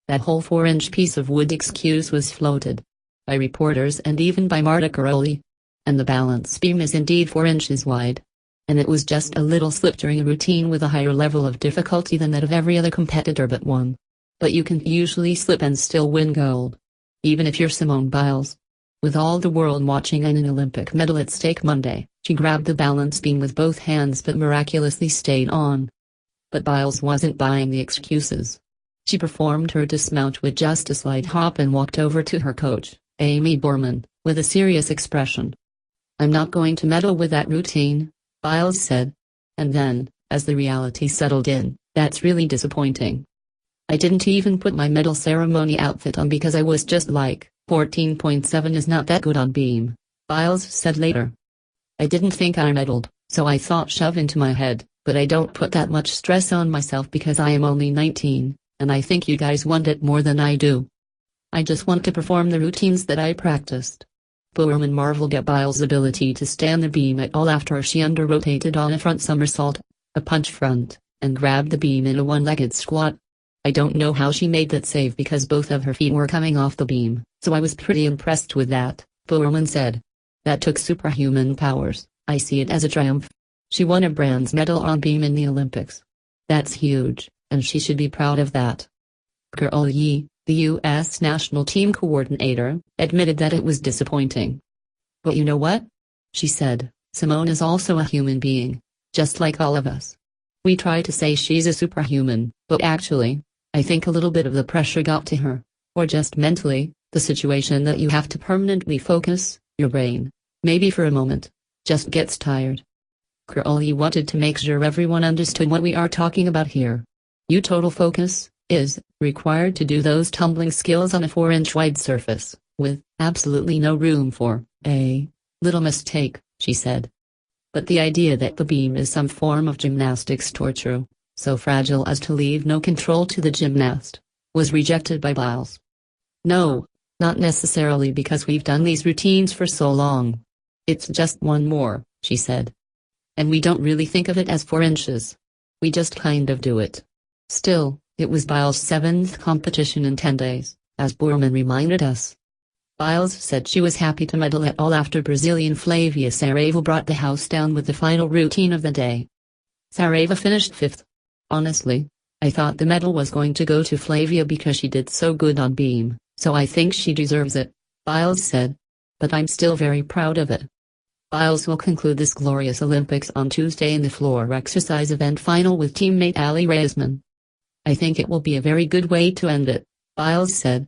That whole 4-inch piece of wood excuse was floated by reporters and even by Marta Caroli. And the balance beam is indeed 4 inches wide. And it was just a little slip during a routine with a higher level of difficulty than that of every other competitor but one. But you can usually slip and still win gold. Even if you're Simone Biles. With all the world watching and an Olympic medal at stake Monday, she grabbed the balance beam with both hands but miraculously stayed on. But Biles wasn't buying the excuses. She performed her dismount with just a slight hop and walked over to her coach, Amy Borman, with a serious expression. "I'm not going to meddle with that routine," Biles said. And then, as the reality settled in, "That's really disappointing. I didn't even put my medal ceremony outfit on because I was just like, 14.7 is not that good on beam," Biles said later. "I didn't think I medaled, so I thought shove into my head, but I don't put that much stress on myself because I am only 19, and I think you guys want it more than I do. I just want to perform the routines that I practiced." Borman marveled at Biles' ability to stay on the beam at all after she under-rotated on a front somersault, a punch front, and grabbed the beam in a one-legged squat. "I don't know how she made that save because both of her feet were coming off the beam, so I was pretty impressed with that," Borman said. "That took superhuman powers. I see it as a triumph. She won a bronze medal on beam in the Olympics. That's huge, and she should be proud of that." Caroli, the U.S. national team coordinator, admitted that it was disappointing. "But you know what?" she said, "Simone is also a human being, just like all of us. We try to say she's a superhuman, but actually, I think a little bit of the pressure got to her, or just mentally, the situation that you have to permanently focus, your brain, maybe for a moment, just gets tired." Caroli wanted to make sure everyone understood what we are talking about here. You total focus is required to do those tumbling skills on a 4-inch wide surface, with absolutely no room for a little mistake, she said. But the idea that the beam is some form of gymnastics torture, so fragile as to leave no control to the gymnast, was rejected by Biles. "No, not necessarily because we've done these routines for so long. It's just one more," she said. "And we don't really think of it as 4 inches. We just kind of do it." Still, it was Biles' 7th competition in 10 days, as Borman reminded us. Biles said she was happy to medal at all after Brazilian Flavia Saraiva brought the house down with the final routine of the day. Saraiva finished 5th. "Honestly, I thought the medal was going to go to Flavia because she did so good on beam, so I think she deserves it," Biles said. "But I'm still very proud of it." Biles will conclude this glorious Olympics on Tuesday in the floor exercise event final with teammate Ali Raisman. "I think it will be a very good way to end it," Biles said.